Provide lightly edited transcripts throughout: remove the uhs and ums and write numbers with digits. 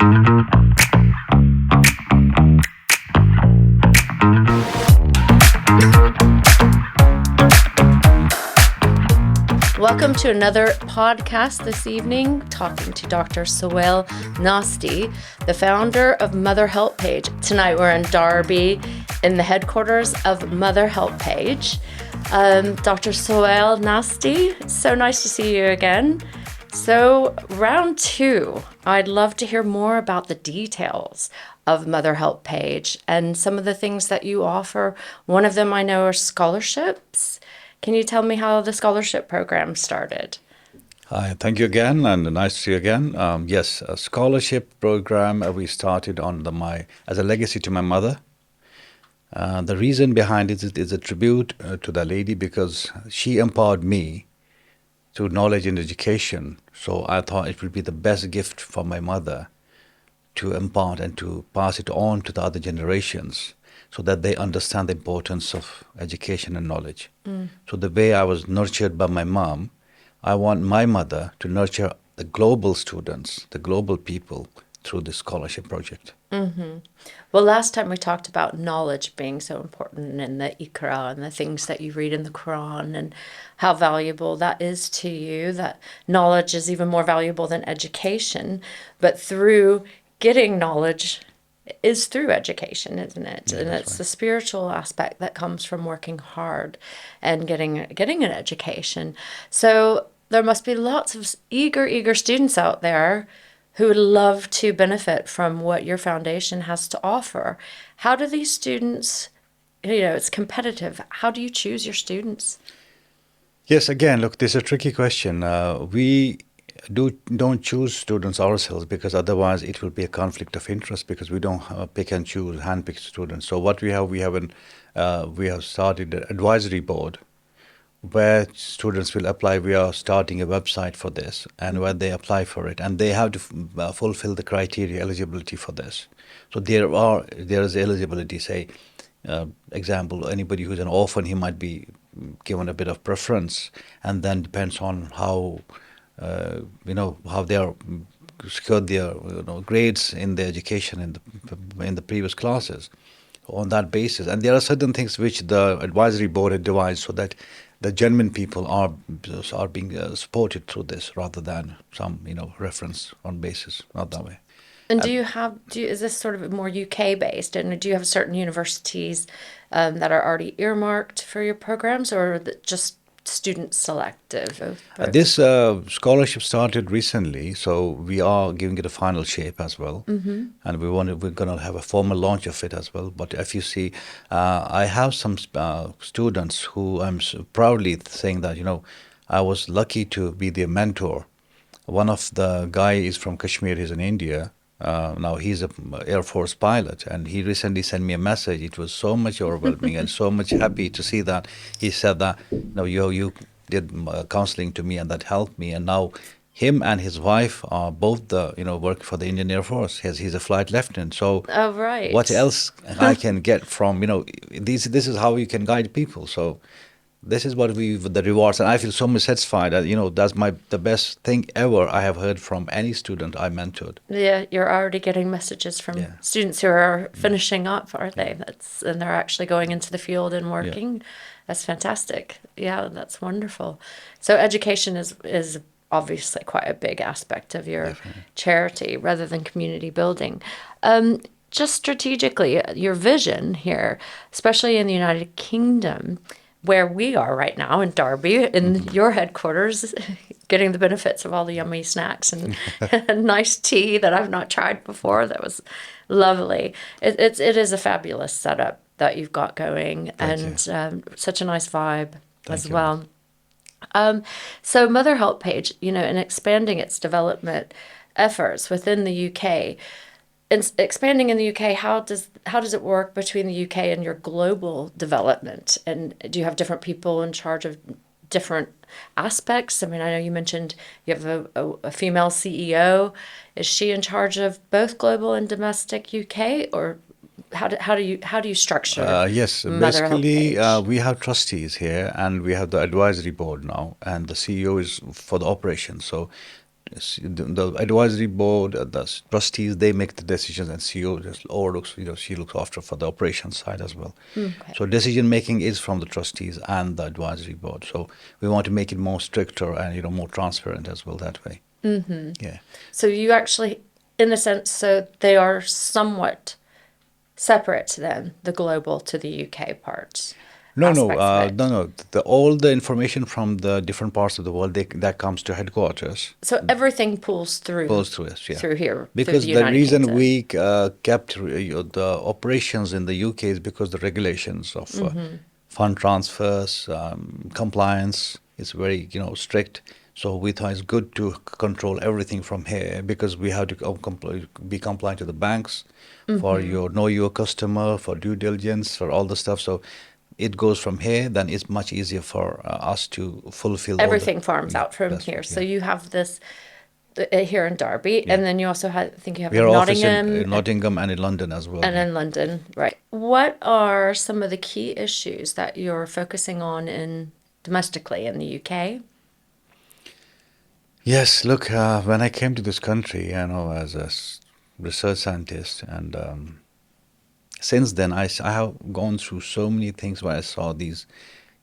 Welcome to another podcast this evening, talking to Dr. Sohail Nasti, the founder of Mother Help Page. Tonight we're in Derby in the headquarters of Mother Help Page. Dr. Sohail Nasti, it's so nice to see you again. So round two, I'd love to hear more about the details of Mother Help Page and some of the things that you offer. One of them I know are scholarships. Can you tell me how the scholarship program started? Hi, thank you again, and nice to see you again. Yes, a scholarship program we started on as a legacy to my mother. The reason behind it is a tribute to the lady because she empowered me through knowledge and education. So I thought it would be the best gift for my mother to impart and to pass it on to the other generations, so that they understand the importance of education and knowledge. So the way I was nurtured by my mom, I want my mother to nurture the global students, the global people, through this scholarship project. Mm-hmm. Well, last time we talked about knowledge being so important in the Iqra and the things that you read in the Quran and how valuable that is to you, that knowledge is even more valuable than education, but through getting knowledge is through education, isn't it? Yeah, and it's right. the spiritual aspect that comes from working hard and getting an education. So there must be lots of eager students out there who would love to benefit from what your foundation has to offer. How do these students, it's competitive. How do you choose your students? Yes, again, look, this is a tricky question. We don't choose students ourselves because otherwise it will be a conflict of interest because we don't pick and choose, handpick students. So what we have started an advisory board where students will apply. We are starting a website for this, and where they apply for it, and they have to fulfill the criteria eligibility for this. So there is eligibility. Say, example, anybody who's an orphan, he might be given a bit of preference, and then depends on how they are scored their grades in the education in the previous classes on that basis. And there are certain things which the advisory board had devised so that the genuine people are being supported through this rather than some reference on basis, not that way. And is this sort of more UK based? And do you have certain universities that are already earmarked for your programs, or just student selective? This scholarship started recently, so we are giving it a final shape as well, and we're going to have a formal launch of it as well. But if you see, I have some students who I'm proudly saying that I was lucky to be their mentor. One of the guy is from Kashmir. He's in India. Now he's an Air Force pilot, and he recently sent me a message. It was so much overwhelming and so much happy to see that. He said that you did counseling to me, and that helped me. And now him and his wife are both work for the Indian Air Force. He's a flight lieutenant. So right. What else I can get from this is how you can guide people. So this is what the rewards, and I feel so much satisfied that that's the best thing ever I have heard from any student I mentored. Yeah, you're already getting messages from students who are finishing up, aren't they? And they're actually going into the field and working. Yeah. That's fantastic. Yeah, that's wonderful. So education is obviously quite a big aspect of your charity rather than community building. Just strategically, your vision here, especially in the United Kingdom, where we are right now in Derby, in your headquarters, getting the benefits of all the yummy snacks and nice tea that I've not tried before. That was lovely. It is a fabulous setup that you've got going, and such a nice vibe as well. So Mother Help Page, in expanding its development efforts within the UK, expanding in the UK, how does it work between the UK and your global development? And do you have different people in charge of different aspects? I mean, I know you mentioned you have a female CEO. Is she in charge of both global and domestic UK, or how do you structure? Yes, Mother basically Help Page? we have trustees here, and we have the advisory board now, and the CEO is for the operations. So the advisory board, the trustees, they make the decisions, and CEO just overlooks, she looks after for the operations side as well. Okay. So decision making is from the trustees and the advisory board. So we want to make it more stricter and more transparent as well that way. Yeah. So you actually, in a sense, so they are somewhat separate then, the global to the UK parts. No. Aspects of it. No. All the information from the different parts of the world, that comes to headquarters, So everything pulls through goes through us. Yeah. through here, through Because the the United reason Kingdom. we kept the operations in the UK is because the regulations of fund transfers, compliance is very strict. So we thought it's good to control everything from here, because we have to be compliant to the banks for your know your customer, for due diligence, for all the stuff. So it goes from here. Then it's much easier for us to fulfill Everything farms out from that's here. right, So yeah. you have this here in Derby, Yeah. and then you also have, I think you have We in are office Nottingham in Nottingham and in London as well. and in London, right? What are some of the key issues that you're focusing on in domestically in the UK? Yes, look, when I came to this country, as a research scientist, and since then I have gone through so many things where I saw these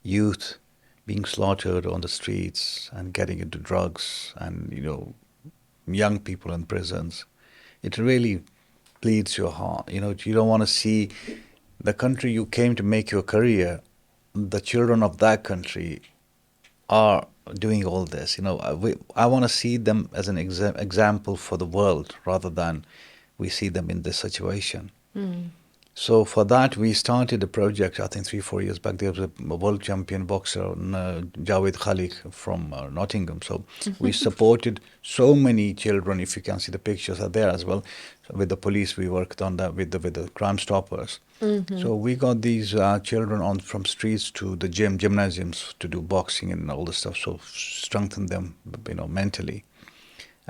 youth being slaughtered on the streets and getting into drugs, and young people in prisons. It really bleeds your heart. You don't want to see the country you came to make your career, the children of that country are doing all this. I want to see them as an example for the world, rather than we see them in this situation. So for that, we started a project, I think 3-4 years back. There was a world champion boxer, Javed Khalik from Nottingham. So we supported so many children. If you can see, the pictures are there as well. So with the police, we worked on that with the Crime Stoppers. So we got these children on from streets to the gymnasiums to do boxing and all this stuff. So strengthen them, mentally.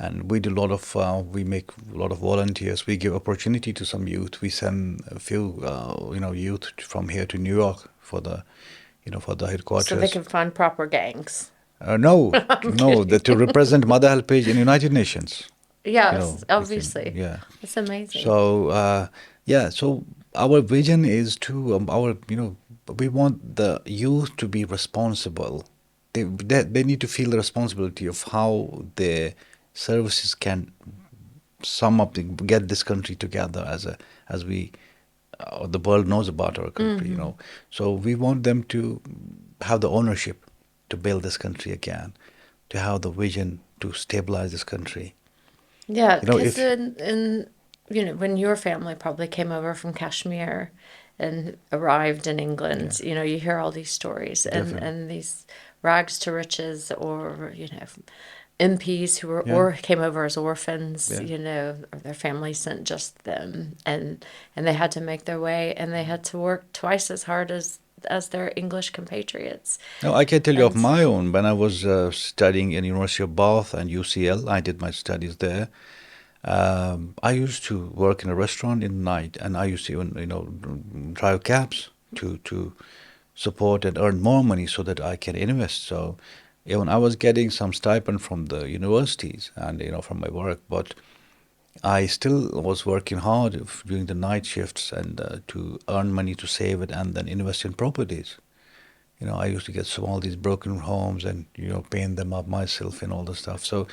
And we do a lot of we make a lot of volunteers. We give opportunity to some youth. We send a few youth from here to New York for the headquarters. So they can find proper gangs. No, I'm no, kidding. to represent Mother Helpage in United Nations. Yes, We obviously. yeah. It's amazing. So so our vision is to we want the youth to be responsible. They need to feel the responsibility of how their services can sum up, get this country together as we the world knows about our country. So we want them to have the ownership to build this country again, to have the vision to stabilize this country. Yeah, If because when your family probably came over from Kashmir and arrived in England, you hear all these stories and these rags to riches, or MPs who were or came over as orphans, or their family sent just them, and they had to make their way, and they had to work twice as hard as their English compatriots. No, I can tell you of And my own. When I was studying in University of Bath and UCL, I did my studies there. I used to work in a restaurant in the night, and I used to even drive cabs to support and earn more money so that I can invest. So even I was getting some stipend from the universities and from my work, but I still was working hard during the night shifts and to earn money to save it and then invest in properties. I used to get all these broken homes and paint them up myself and all the stuff. So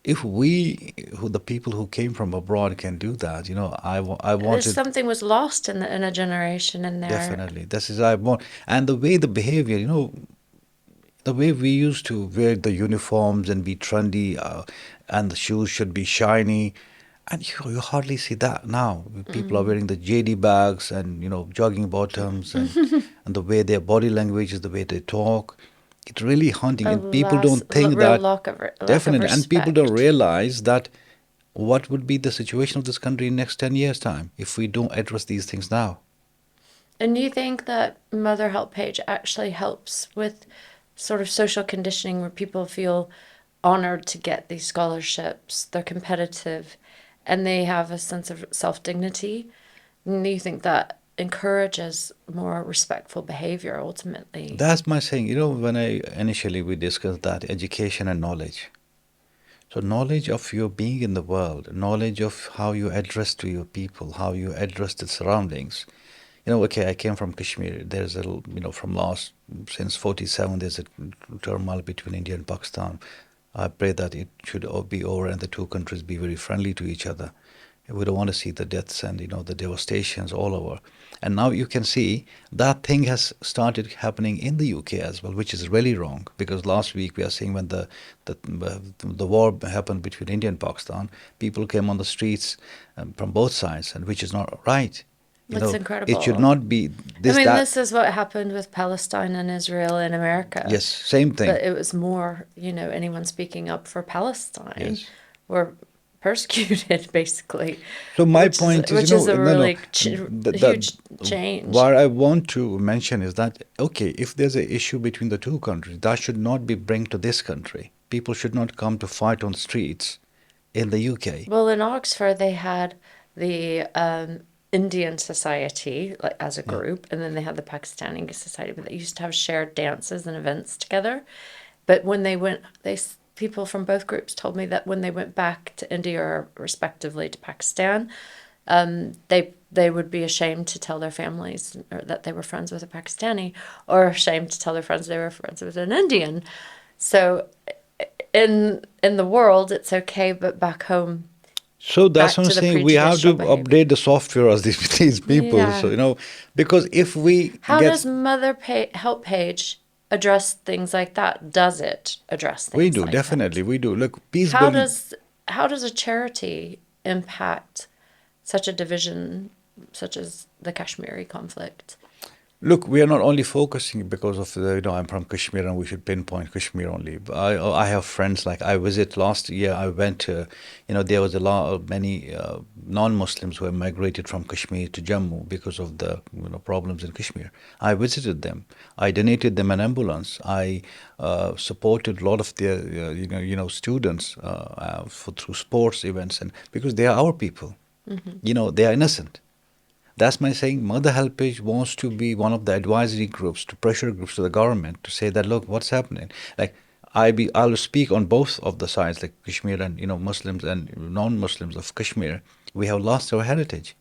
if the people who came from abroad can do that, I there's wanted. something was lost in a generation in there. Definitely, this is I want, and the way the behavior, the way we used to wear the uniforms and be trendy, and the shoes should be shiny, and you hardly see that now. People are wearing the JD bags and jogging bottoms, and the way their body language is, the way they talk. It's really haunting, and people don't think real that. lack of Definitely, and people don't respect. realize that what would be the situation of this country in next 10 years' time if we don't address these things now. And do you think that Mother Help Page actually helps with sort of social conditioning where people feel honored to get these scholarships, they're competitive, and they have a sense of self-dignity? And do you think that encourages more respectful behavior ultimately? That's my saying. When we discussed that education and knowledge. So knowledge of your being in the world, knowledge of how you address to your people, how you address the surroundings. Okay, I came from Kashmir. There's from last, since 47, there's a turmoil between India and Pakistan. I pray that it should all be over and the two countries be very friendly to each other. We don't want to see the deaths and, the devastations all over. And now you can see that thing has started happening in the UK as well, which is really wrong. Because last week we are seeing when the war happened between India and Pakistan, people came on the streets from both sides, and which is not right. That's It should incredible. not be this, I mean, that. this is what happened with Palestine and Israel in America. Yes, same thing. But it was more, anyone speaking up for Palestine Yes. were persecuted, basically. So my Which point which is, is a no, really the huge change. what I want to mention is that, okay, if there's an issue between the two countries, that should not be bring to this country. People should not come to fight on streets in the UK. Well, in Oxford, they had the Indian society, like as a group, and then they had the Pakistani society, but they used to have shared dances and events together. But when they went, people from both groups told me that when they went back to India or respectively to Pakistan, they would be ashamed to tell their families or that they were friends with a Pakistani, or ashamed to tell their friends they were friends with an Indian. So in the world, it's okay, but back home, So that's back what I'm to the saying. We have to prejudicial behavior. update the software as these people. Yeah. So, because if we How get, does Help Page address things like that? Does it address things we do, like definitely, we do. Look, peace that? building. How does a charity impact such a division such as the Kashmiri conflict? Look, we are not only focusing because of I'm from Kashmir and we should pinpoint Kashmir only. But I have friends, like I visit last year. I went to, there was a lot of many non-Muslims who have migrated from Kashmir to Jammu because of the problems in Kashmir. I visited them. I donated them an ambulance. I supported a lot of their students through sports events, and because they are our people. They are innocent. That's my saying. Mother Helpage wants to be one of the advisory groups, to pressure groups to the government to say that, look, what's happening? Like I'll speak on both of the sides, like Kashmir and Muslims and non-Muslims of Kashmir. We have lost our heritage.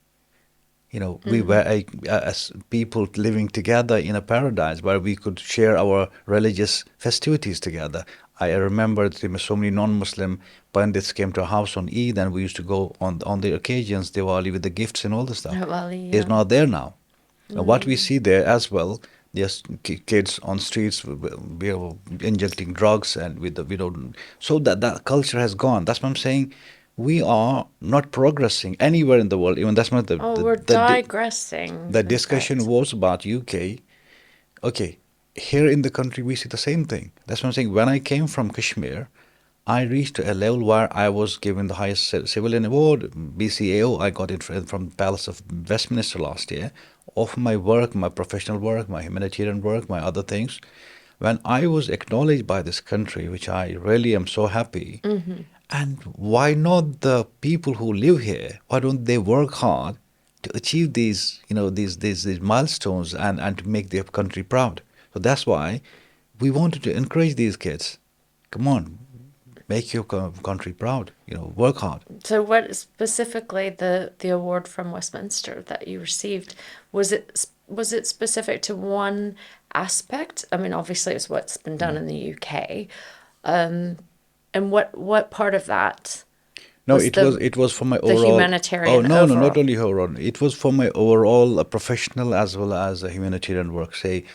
We were as people living together in a paradise where we could share our religious festivities together. I remember there were so many non-Muslim pandits came to our house on Eid, and we used to go on the occasions, Diwali, with the gifts and all the stuff. Diwali, It's yeah. not there now. And what we see there as well, there's kids on streets, we are injecting drugs, and so that culture has gone. That's what I'm saying. We are not progressing anywhere in the world. Even that's not We're digressing. the in discussion fact. was about UK. Okay, here in the country we see the same thing. That's what I'm saying. When I came from Kashmir, I reached a level where I was given the highest civilian award, BCAO. I got it from the Palace of Westminster last year, of my work, my professional work, my humanitarian work, my other things. When I was acknowledged by this country, which I really am so happy, and why not the people who live here? Why don't they work hard to achieve these milestones and to make their country proud? So that's why we wanted to encourage these kids. Come on, make your country proud. Work hard. So, what specifically the award from Westminster that you received, was it specific to one aspect? I mean, obviously, it's what's been done in the UK, and what part of that? No, was it was for my the overall. humanitarian Oh no, not overall. only overall. It was for my overall professional as well as a humanitarian work. Say,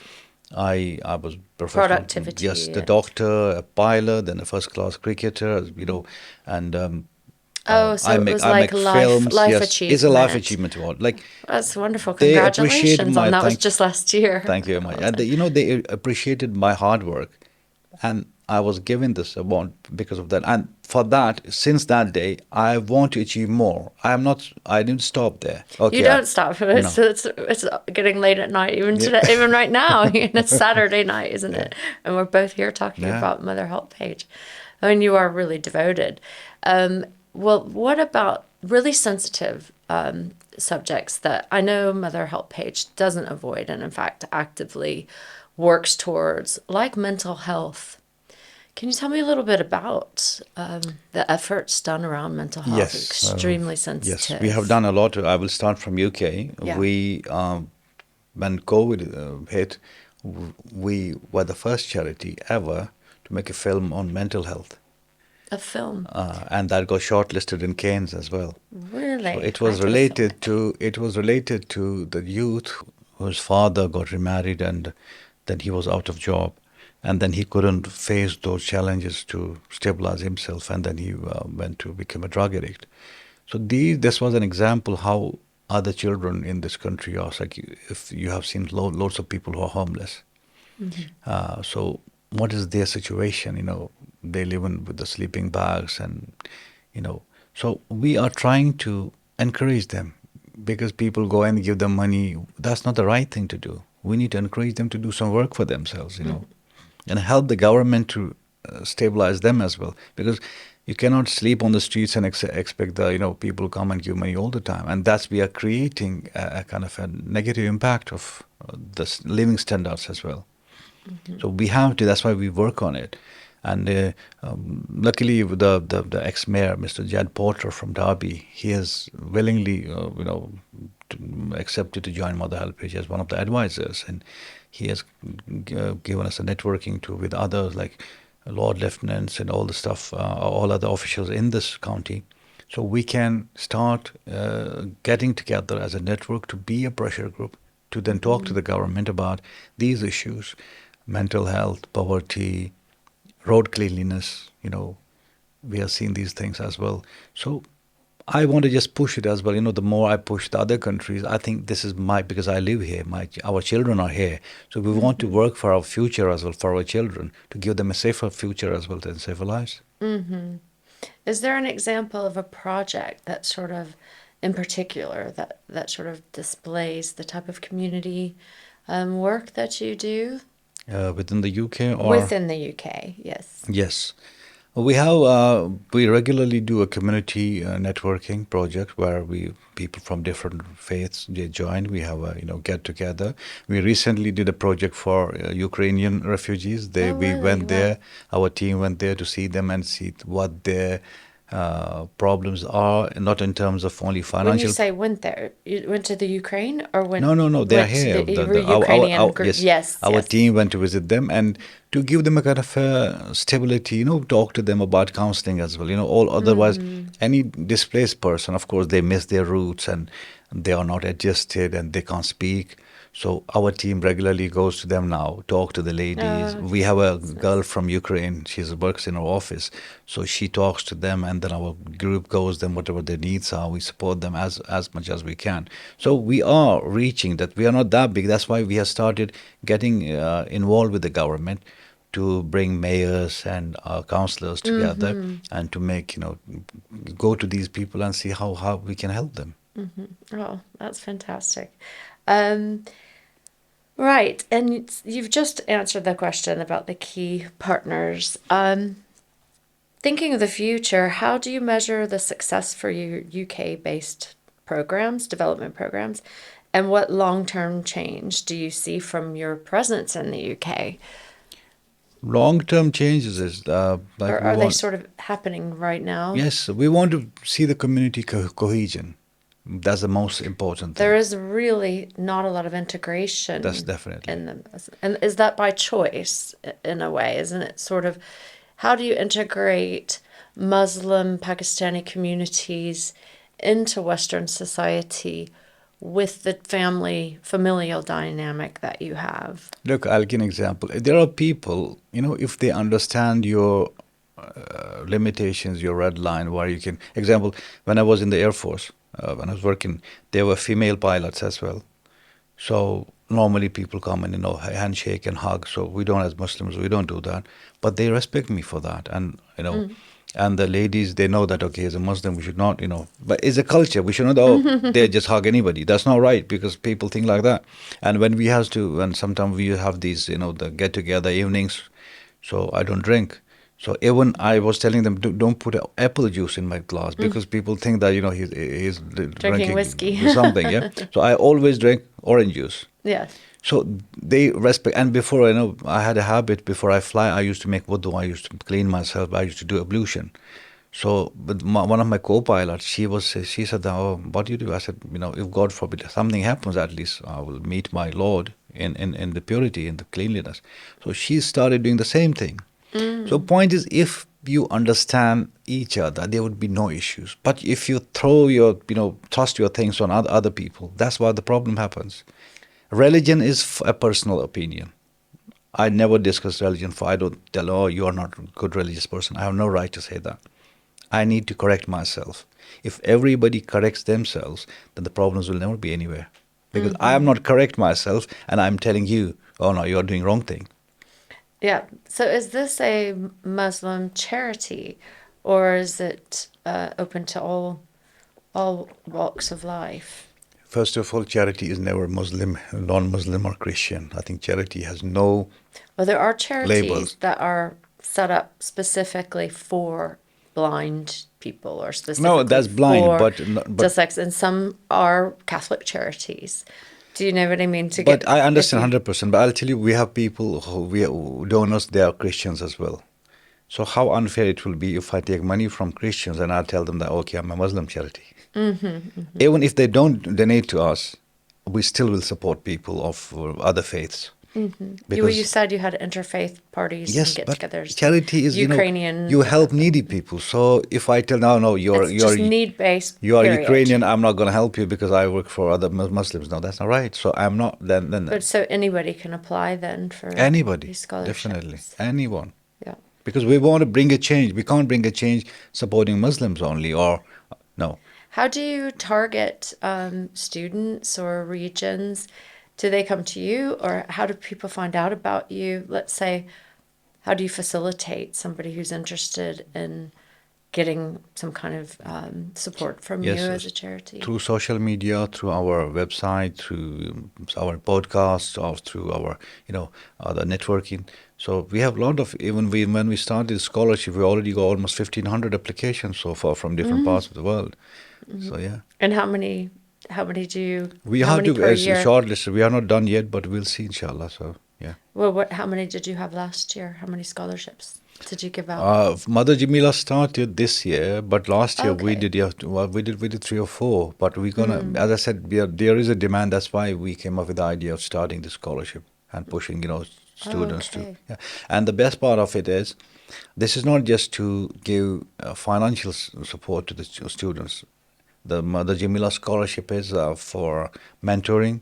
I was professional. Productivity. Yes, the doctor, a pilot, then a first class cricketer. And So I it make was I like make films. life Yes, it's a life achievement. achievement award. Like That's wonderful. they appreciate Congratulations on that. Was just last year. Thank you very much. Well And done. they appreciated my hard work, and I was given this award because of that. And for that, since that day, I want to achieve more. I didn't stop there. Okay. You don't stop. No. It's getting late at night, even Yeah. today, even right now. It's Saturday night, isn't Yeah. it? And we're both here talking Yeah. about Mother Help Page. I mean, you are really devoted. Well, what about really sensitive subjects that I know Mother Help Page doesn't avoid, and in fact actively works towards, like mental health? Can you tell me a little bit about the efforts done around mental health? Yes, Extremely yes, sensitive. we have done a lot. I will start from UK. Yeah. We when COVID hit, we were the first charity ever to make a film on mental health. A film. And that got shortlisted in Cannes as well. Really? So it was related to the youth whose father got remarried and then he was out of job, and then he couldn't face those challenges to stabilize himself, and then he went to become a drug addict. So this was an example how other children in this country are. Like if you have seen lots of people who are homeless. So what is their situation? They live in with the sleeping bags, and so we are trying to encourage them because people go and give them money. That's not the right thing to do. We need to encourage them to do some work for themselves, and help the government to stabilize them as well. Because you cannot sleep on the streets and expect the people come and give money all the time, and that's we are creating a kind of a negative impact of the living standards as well. So we have to. That's why we work on it. And luckily, the ex-mayor, Mr. Jad Porter from Derby, he has willingly, accepted to join Mother Helpage as one of the advisors, and he has given us a networking to with others like Lord Lieutenants and all the stuff, all other officials in this county. So we can start getting together as a network to be a pressure group to then talk to the government about these issues: mental health, poverty, road cleanliness. We have seen these things as well. So I want to just push it as well. The more I push the other countries, I think this is because I live here, our children are here. So we want to work for our future as well, for our children, to give them a safer future as well, and safer lives. Is there an example of a project that sort of, in particular, that sort of displays the type of community work that you do? Within the UK or? Within the UK, yes. Yes. We regularly do a community networking project where people from different faiths, they join. We have a get together. We recently did a project for Ukrainian refugees. We really? went there. Our team went there to see them and see what their problems are, not in terms of only financial. When you say went there, you went to the Ukraine or went? No, they are here. Ukrainian group. Yes. Our team went to visit them and to give them a kind of stability. Talk to them about counseling as well. Otherwise, any displaced person, of course, they miss their roots and they are not adjusted and they can't speak. So our team regularly goes to them now, talk to the ladies. We have a girl from Ukraine. She works in our office. So she talks to them, and then our group goes them, whatever their needs are, we support them as much as we can. So we are reaching that. We are not that big. That's why we have started getting involved with the government to bring mayors and councillors together and to make, go to these people and see how we can help them. Oh, that's fantastic. Right, and you've just answered the question about the key partners. Thinking of the future, how do you measure the success for your UK-based programs, development programs, and what long-term change do you see from your presence in the UK? Long-term changes is or are they sort of happening right now? Yes, we want to see the community cohesion. That's the most important thing. There is really not a lot of integration. That's definitely. In them. And is that by choice in a way? Isn't it sort of, how do you integrate Muslim Pakistani communities into Western society with the familial dynamic that you have? Look, I'll give an example. There are people, if they understand your limitations, your red line, where you can, example, when I was in the Air Force, when I was working, there were female pilots as well. So normally people come and, handshake and hug. So we don't, as Muslims, we don't do that. But they respect me for that. And, and the ladies, they know that, okay, as a Muslim, we should not, but it's a culture. We should not, they just hug anybody. That's not right because people think like that. And when we have to, and sometimes we have these, the get-together evenings, so I don't drink. So even I was telling them, don't put apple juice in my glass because people think that, he's drinking whiskey or something, yeah. So I always drink orange juice. Yes. So they respect. And before, I had a habit. Before I fly, I used to make wudu. I used to clean myself. I used to do ablution. So, but one of my co-pilots, she said, "Oh, what do you do?" I said, if God forbid something happens, at least I will meet my Lord in the purity, in the cleanliness. So she started doing the same thing. So point is, if you understand each other, there would be no issues. But if you trust your things on other people, that's why the problem happens. Religion is a personal opinion. I never discuss religion. I don't tell, oh, you are not a good religious person. I have no right to say that. I need to correct myself. If everybody corrects themselves, then the problems will never be anywhere. Because I am not correct myself, and I'm telling you, oh no, you're doing wrong thing. Yeah. So is this a Muslim charity, or is it open to all walks of life? First of all, charity is never Muslim, non-Muslim or Christian. I think charity has no Well, there are charities labels. that are set up specifically for blind people or No, specifically that's blind, for but dyslexics, and some are Catholic charities. Do you know what I mean? To but get I if understand you 100%. But I'll tell you, we have people who donors. They are Christians as well. So how unfair it will be if I take money from Christians and I tell them that, okay, I'm a Muslim charity. Even if they don't donate to us, we still will support people of other faiths. you said you had interfaith parties and Yes, but get-togethers, charity is, Ukrainian. you help needy people. So if I tell, no, It's just need-based. you are Period. Ukrainian, I'm not going to help you because I work for other Muslims. No, that's not right. So I'm not, then But so anybody can apply then for anybody, these scholarships. definitely, anyone. Yeah. Because we want to bring a change. We can't bring a change supporting Muslims only, or no. How do you target students or regions? Do they come to you, or how do people find out about you? Let's say, how do you facilitate somebody who's interested in getting some kind of support from Yes, you as a charity? through social media, through our website, through our podcasts, or through our, other networking. So we have a lot of, when we started scholarship, we already got almost 1,500 applications so far from different parts of the world. So yeah. And how many do you? We how have many to per as year? shortlisted. We are not done yet, but we'll see, inshallah. So yeah. Well, how many did you have last year? How many scholarships did you give out? Mother Jamilah started this year, but last year we Okay. did. Yeah, well, we did 3 or 4. But we're gonna, as I said, there is a demand. That's why we came up with the idea of starting the scholarship and pushing, students to. Okay. Yeah. And the best part of it is, this is not just to give financial support to the students. The Mother Jamilah Scholarship is for mentoring,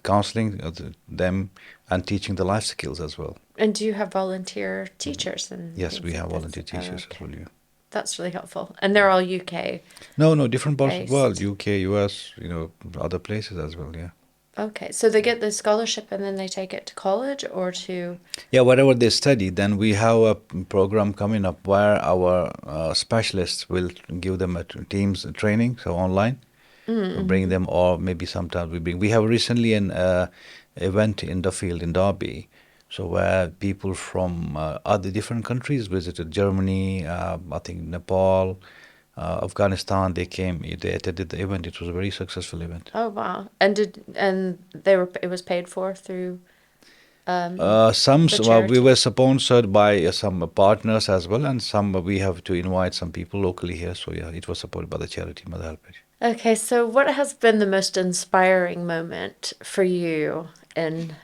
counseling them, and teaching the life skills as well. And do you have volunteer teachers and Yes, things we like have this? volunteer teachers Okay. as well. Yeah. That's really helpful. And they're all UK No, different parts of the world, based. UK, US, other places as well. Yeah. Okay. So they get the scholarship and then they take it to college or to. Yeah, whatever they study, then we have a program coming up where our specialists will give them a teams training, so online, bring them, or maybe sometimes we bring. We have recently an event in the field in Derby, so where people from other different countries visited Germany, I think Nepal, Afghanistan. They came, they attended the event. It was a very successful event. Oh wow! And it was paid for through Some the we charity. were sponsored by some partners as well, and some we have to invite some people locally here. So yeah, it was supported by the charity Mother Helpage. Okay, so what has been the most inspiring moment for you in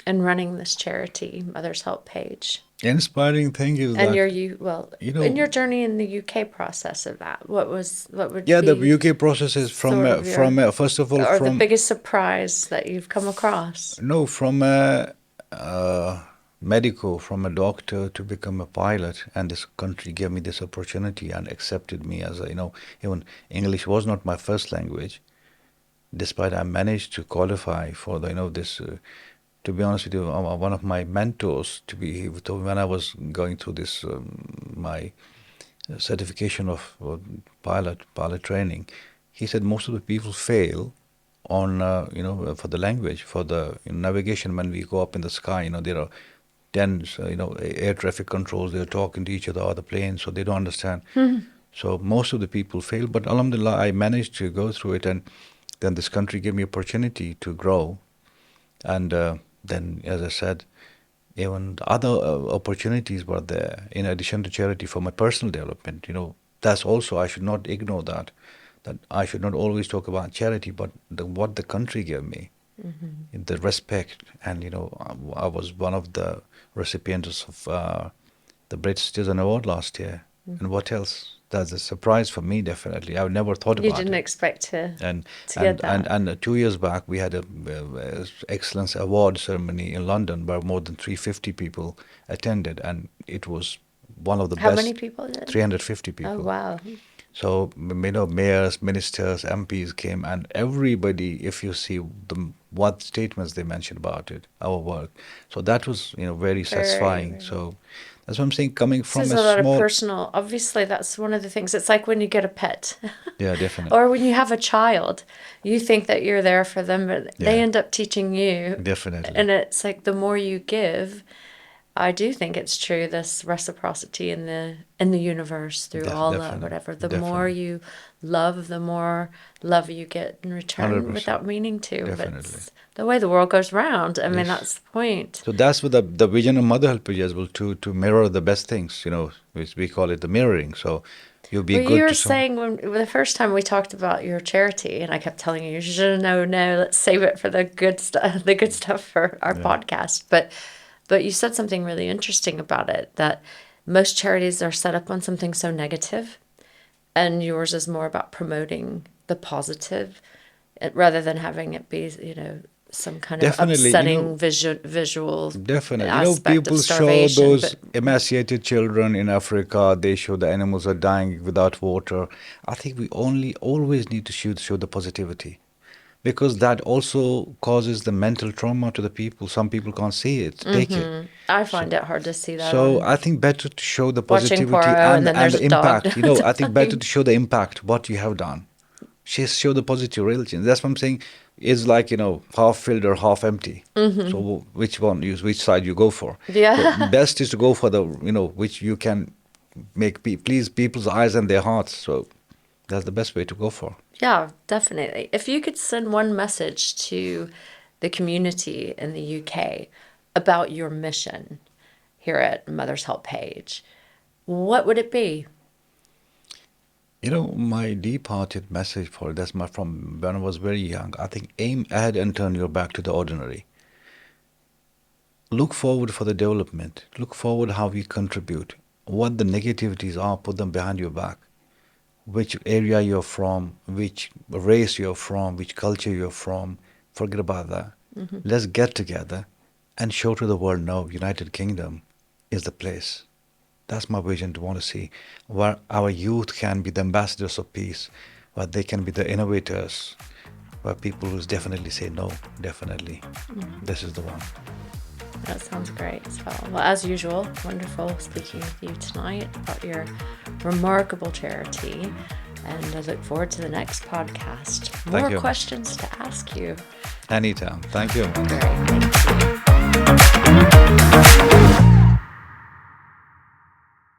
running this charity, Mother's Help Page? Inspiring thing is And that in your journey in the UK process of that, what would yeah, the be UK process is sort of your, first of all or the from biggest surprise that you've come across? no from a medical, from a doctor to become a pilot, and this country gave me this opportunity and accepted me as a, even English was not my first language. Despite I managed to qualify for the this. To be honest with you, one of my mentors when I was going through this my certification of pilot training, he said most of the people fail on for the language, for the navigation. When we go up in the sky, there are 10 air traffic controls. They're talking to each other, or the planes, so they don't understand. So most of the people fail, but alhamdulillah, I managed to go through it, and then this country gave me opportunity to grow And then, as I said, even other opportunities were there in addition to charity for my personal development. That's also, I should not ignore that I should not always talk about charity, but what the country gave me, the respect. And I was one of the recipients of the British Citizen Award last year. And what else? That's a surprise for me, definitely. I've never thought about it. You didn't expect to and get that. And 2 years back we had a excellence award ceremony in London where more than 350 people attended, and it was one of the How best. many people did? 350 people. Oh, wow. So mayors, ministers, MPs came, and everybody, if you see what statements they mentioned about it, our work, so that was very satisfying. Very. So that's what I'm saying. Coming from There's a a lot small, of personal. Obviously, that's one of the things. It's like when you get a pet. yeah, definitely, Or when you have a child, you think that you're there for them, but they Yeah. end up teaching you. definitely, And it's like the more you give, I do think it's true, this reciprocity in the universe through all that, definitely, whatever. The more definitely. you love, the more love you get in return 100%, without meaning to. But definitely. it's the way the world goes round. I mean, Yes. that's the point. So that's what the vision of Mother helped as well, to mirror the best things, which we call it the mirroring. So you'll be Well, good you were to some. saying when the first time we talked about your charity, and I kept telling you, no, let's save it for the good stuff for our podcast. But you said something really interesting about it, that most charities are set up on something so negative, and yours is more about promoting the positive, rather than having it be, some kind of Definitely, upsetting visual Definitely. aspect People of show starvation. those But emaciated children in Africa. They show the animals are dying without water. I think we always need to show the positivity, because that also causes the mental trauma to the people. Some people can't see it, take it. I find it hard to see that So on I think better to show the watching positivity Poirot, and then there's the a dog. impact. I think better to show the impact, what you have done. Show the positive real change. That's what I'm saying. It's like, half filled or half empty. So which which side you go for? Yeah. So best is to go for the, which you can please people's eyes and their hearts. So that's the best way to go for. Yeah, definitely. If you could send one message to the community in the UK about your mission here at Mother's Help Page, what would it be? My deep-hearted message from when I was very young. I think aim ahead and turn your back to the ordinary. Look forward for the development. Look forward how you contribute. What the negativities are, put them behind your back. Which area you're from, which race you're from, which culture you're from, forget about that. Let's get together and show to the world, no, United Kingdom is the place. That's my vision, to want to see where our youth can be the ambassadors of peace, where they can be the innovators, where people will definitely say, no, definitely, this is the one. That sounds great as well. Well, as usual, wonderful speaking with you tonight about your remarkable charity. And I look forward to the next podcast. Thank More you. questions to ask you. Anytime. Thank you. Great. Thank you.